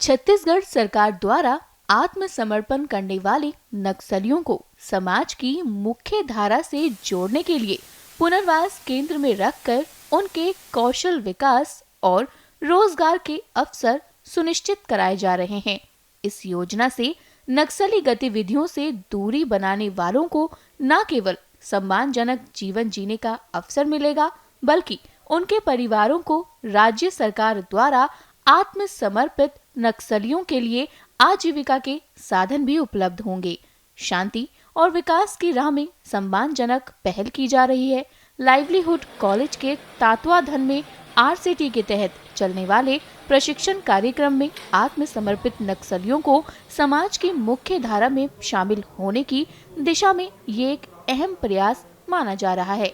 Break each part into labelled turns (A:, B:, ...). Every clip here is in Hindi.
A: छत्तीसगढ़ सरकार द्वारा आत्मसमर्पण करने वाले नक्सलियों को समाज की मुख्य धारा से जोड़ने के लिए पुनर्वास केंद्र में रखकर उनके कौशल विकास और रोजगार के अवसर सुनिश्चित कराए जा रहे हैं। इस योजना से नक्सली गतिविधियों से दूरी बनाने वालों को न केवल सम्मानजनक जीवन जीने का अवसर मिलेगा, बल्कि उनके परिवारों को राज्य सरकार द्वारा आत्मसमर्पित नक्सलियों के लिए आजीविका के साधन भी उपलब्ध होंगे। शांति और विकास की राह में सम्मानजनक पहल की जा रही है। लाइवलीहुड कॉलेज के तत्वाधान में RCT के तहत चलने वाले प्रशिक्षण कार्यक्रम में आत्मसमर्पित नक्सलियों को समाज की मुख्य धारा में शामिल होने की दिशा में ये एक अहम प्रयास माना जा रहा है।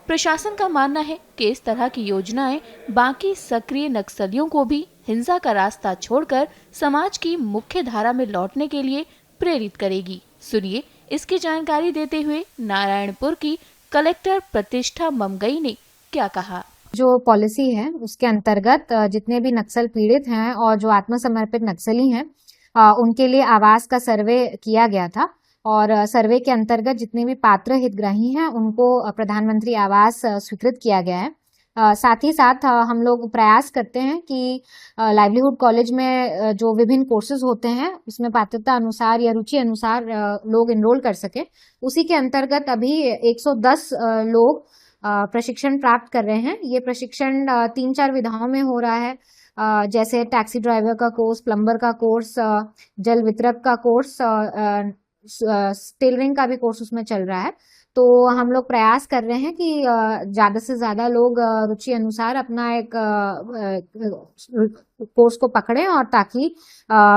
A: प्रशासन का मानना है कि इस तरह की योजनाएं बाकी सक्रिय नक्सलियों को भी हिंसा का रास्ता छोड़कर समाज की मुख्य धारा में लौटने के लिए प्रेरित करेगी। सुनिए इसकी जानकारी देते हुए नारायणपुर की कलेक्टर प्रतिष्ठा ममगई ने क्या कहा।
B: जो पॉलिसी है उसके अंतर्गत जितने भी नक्सल पीड़ित हैं और जो आत्मसमर्पित नक्सली हैं उनके लिए आवास का सर्वे किया गया था और सर्वे के अंतर्गत जितने भी पात्र हितग्राही हैं उनको प्रधानमंत्री आवास स्वीकृत किया गया है। साथ ही साथ हम लोग प्रयास करते हैं कि लाइवलीहुड कॉलेज में जो विभिन्न कोर्सेज होते हैं उसमें पात्रता अनुसार या रुचि अनुसार लोग एनरोल कर सके। उसी के अंतर्गत अभी 110 लोग प्रशिक्षण प्राप्त कर रहे हैं। ये प्रशिक्षण 3-4 विधाओं में हो रहा है, जैसे टैक्सी ड्राइवर का कोर्स, प्लम्बर का कोर्स, जल वितरक का कोर्स, टेलरिंग का भी कोर्स उसमें चल रहा है। तो हम लोग प्रयास कर रहे हैं कि ज्यादा से ज्यादा लोग रुचि अनुसार अपना एक कोर्स को पकड़ें और ताकि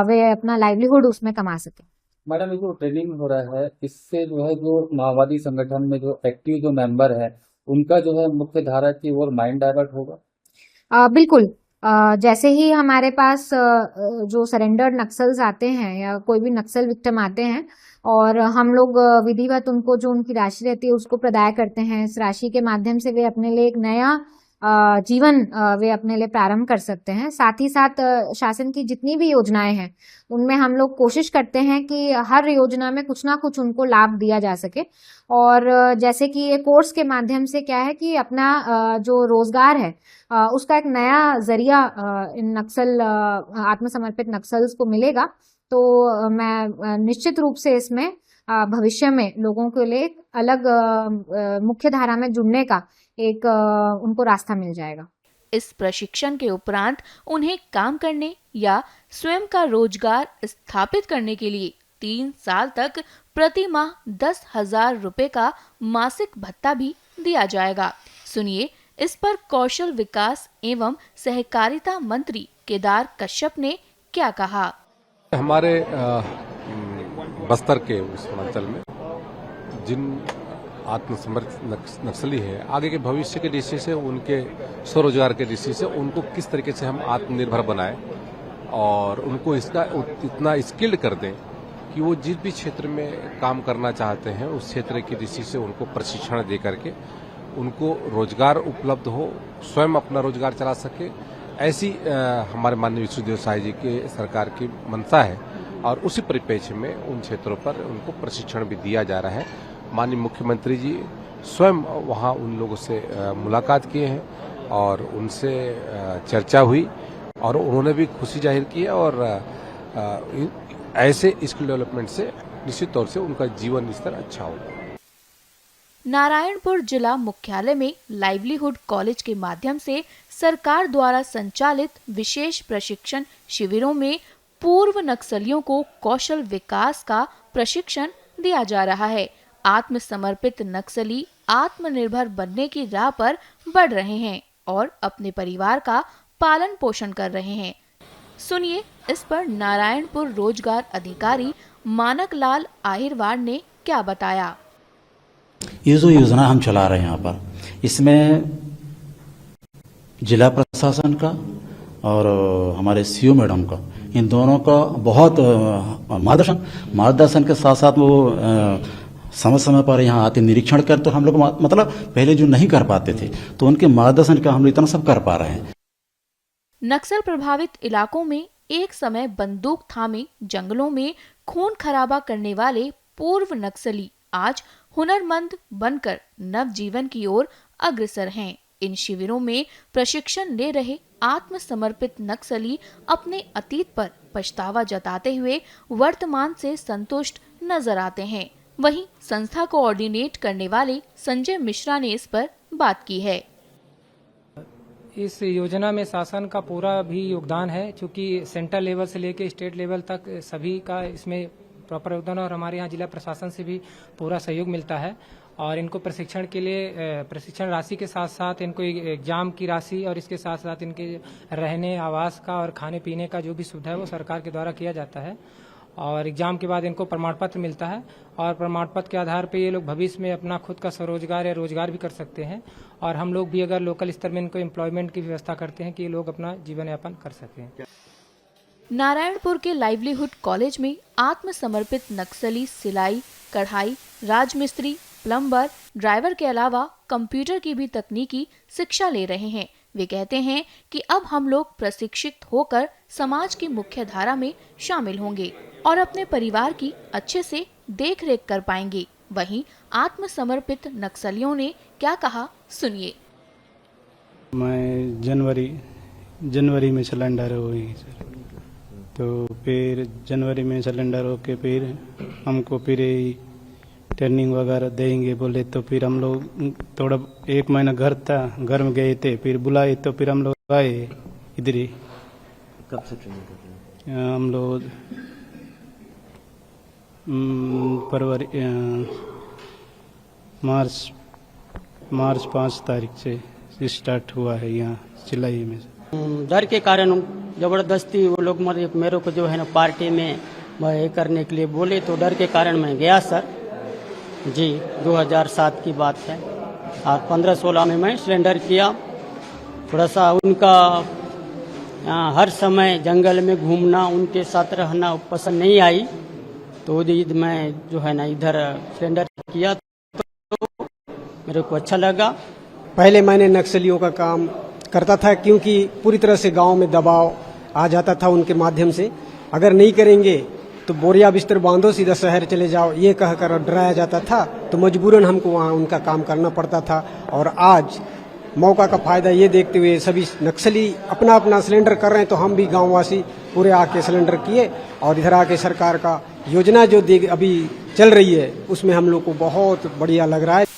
B: वे अपना लाइवलीहुड उसमें कमा सकें।
C: मैडम, ये जो ट्रेनिंग हो रहा है इससे जो है जो माओवादी संगठन में जो एक्टिव जो मेंबर है उनका जो है मुख्य धारा की ओर माइंड डाइवर्ट होगा।
B: बिल्कुल। जैसे ही हमारे पास जो सरेंडर्ड नक्सल्स आते हैं या कोई भी नक्सल विक्टिम आते हैं और हम लोग विधिवत उनको जो उनकी राशि रहती है उसको प्रदाय करते हैं। इस राशि के माध्यम से वे अपने लिए एक नया जीवन वे अपने लिए प्रारंभ कर सकते हैं। साथ ही साथ शासन की जितनी भी योजनाएं हैं उनमें हम लोग कोशिश करते हैं कि हर योजना में कुछ ना कुछ उनको लाभ दिया जा सके। और जैसे कि ये कोर्स के माध्यम से क्या है कि अपना जो रोजगार है उसका एक नया जरिया इन नक्सल आत्मसमर्पित नक्सल्स को मिलेगा। तो मैं निश्चित रूप से इसमें भविष्य में लोगों के लिए अलग मुख्य धारा में जुड़ने का एक उनको रास्ता मिल जाएगा।
A: इस प्रशिक्षण के उपरांत उन्हें काम करने या स्वयं का रोजगार स्थापित करने के लिए 3 साल तक प्रति माह 10,000 रुपए का मासिक भत्ता भी दिया जाएगा। सुनिए इस पर कौशल विकास एवं सहकारिता मंत्री केदार कश्यप ने क्या कहा।
D: हमारे बस्तर के उस अंचल में जिन आत्मसमर्पित नक्सली है, आगे के भविष्य के दृष्टि से, उनके स्वरोजगार के दृष्टि से उनको किस तरीके से हम आत्मनिर्भर बनाएं और उनको इसका इतना स्किल्ड कर दें कि वो जिस भी क्षेत्र में काम करना चाहते हैं उस क्षेत्र की दृष्टि से उनको प्रशिक्षण दे करके उनको रोजगार उपलब्ध हो, स्वयं अपना रोजगार चला सके। ऐसी हमारे माननीय विष्णुदेव साय जी के सरकार की मंशा है और उसी परिप्रेक्ष्य में उन क्षेत्रों पर उनको प्रशिक्षण भी दिया जा रहा है। माननीय मुख्यमंत्री जी स्वयं वहां उन लोगों से मुलाकात किए हैं और उनसे चर्चा हुई और उन्होंने भी खुशी जाहिर की है और ऐसे स्किल डेवलपमेंट से निश्चित तौर से उनका जीवन स्तर अच्छा होगा।
A: नारायणपुर जिला मुख्यालय में लाइवलीहुड कॉलेज के माध्यम से सरकार द्वारा संचालित विशेष प्रशिक्षण शिविरों में पूर्व नक्सलियों को कौशल विकास का प्रशिक्षण दिया जा रहा है। आत्मसमर्पित नक्सली आत्मनिर्भर बनने की राह पर बढ़ रहे हैं और अपने परिवार का पालन पोषण कर रहे हैं। सुनिए इस पर नारायणपुर रोजगार अधिकारी मानक लाल आहिरवाड़ ने क्या बताया।
E: ये जो योजना हम चला रहे हैं यहाँ पर, इसमें जिला प्रशासन का और हमारे सीओ मैडम का, इन दोनों का बहुत मार्गदर्शन के साथ साथ वो समय समय पर यहाँ आते निरीक्षण कर, तो हम लोग मतलब पहले जो नहीं कर पाते थे तो उनके मार्गदर्शन का हम लोग इतना सब कर पा रहे हैं।
A: नक्सल प्रभावित इलाकों में एक समय बंदूक थामे जंगलों में खून खराबा करने वाले पूर्व नक्सली आज हुनरमंद बनकर नवजीवन की ओर अग्रसर हैं। इन शिविरों में प्रशिक्षण ले रहे आत्मसमर्पित नक्सली अपने अतीत पर पछतावा जताते हुए वर्तमान से संतुष्ट नजर आते हैं। वहीं संस्था को ऑर्डिनेट करने वाले संजय मिश्रा ने इस पर बात की है।
F: इस योजना में शासन का पूरा भी योगदान है, क्योंकि सेंट्रल लेवल से लेकर स्टेट लेवल तक सभी का इसमें प्रॉपर योगदान, और हमारे यहाँ जिला प्रशासन से भी पूरा सहयोग मिलता है। और इनको प्रशिक्षण के लिए प्रशिक्षण राशि के साथ साथ इनको एग्जाम की राशि और इसके साथ साथ इनके रहने आवास का और खाने पीने का जो भी सुविधा है वो सरकार के द्वारा किया जाता है। और एग्जाम के बाद इनको प्रमाण पत्र मिलता है, और प्रमाण पत्र के आधार पर ये लोग भविष्य में अपना खुद का स्वरोजगार या रोजगार भी कर सकते हैं। और हम लोग भी अगर लोकल स्तर में इनको एम्प्लॉयमेंट की व्यवस्था करते हैं कि ये लोग अपना जीवन यापन कर सकें।
A: नारायणपुर के लाइवलीहुड कॉलेज में आत्मसमर्पित नक्सली सिलाई, कढ़ाई, राजमिस्त्री, प्लम्बर, ड्राइवर के अलावा कंप्यूटर की भी तकनीकी शिक्षा ले रहे हैं। वे कहते हैं कि अब हम लोग प्रशिक्षित होकर समाज की मुख्य धारा में शामिल होंगे और अपने परिवार की अच्छे से देखरेख कर पाएंगे। वहीं आत्मसमर्पित नक्सलियों ने क्या कहा, सुनिए।
G: मैं जनवरी में सिलेंडर हुई सर, तो फिर जनवरी में सिलेंडर होके फिर हमको फिर ट्रेनिंग वगैरह देंगे बोले, तो फिर हम लोग थोड़ा 1 महीना घर में गए थे, फिर बुलाए तो फिर हम लोग आए इधर ही।
H: कब से ट्रेनिंग कर रहे हैं?
G: हम लोग फरवरी मार्च 5 तारीख से स्टार्ट हुआ है यहाँ सिलाई में।
H: डर के कारण जबरदस्ती वो लोग मेरे को जो है ना पार्टी में ये करने के लिए बोले, तो डर के कारण मैं गया सर जी। 2007 की बात है, और 15-16 में मैं सिलेंडर किया। थोड़ा सा उनका हर समय जंगल में घूमना, उनके साथ रहना पसंद नहीं आई, तो मैं जो है ना इधर सिलेंडर किया तो मेरे को अच्छा लगा।
I: पहले मैंने नक्सलियों का काम करता था, क्योंकि पूरी तरह से गांव में दबाव आ जाता था उनके माध्यम से। अगर नहीं करेंगे तो बोरिया बिस्तर बांधो, सीधा शहर चले जाओ, ये कहकर डराया जाता था। तो मजबूरन हमको वहाँ उनका काम करना पड़ता था। और आज मौका का फायदा ये देखते हुए सभी नक्सली अपना अपना सिलेंडर कर रहे हैं, तो हम भी गांववासी पूरे आके सिलेंडर किए। और इधर आके सरकार का योजना जो अभी चल रही है उसमें हम लोग को बहुत बढ़िया लग रहा है।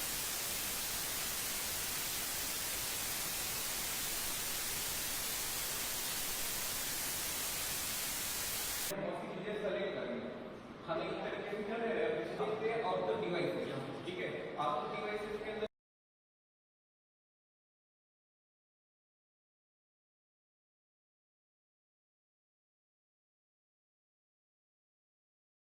J: हमें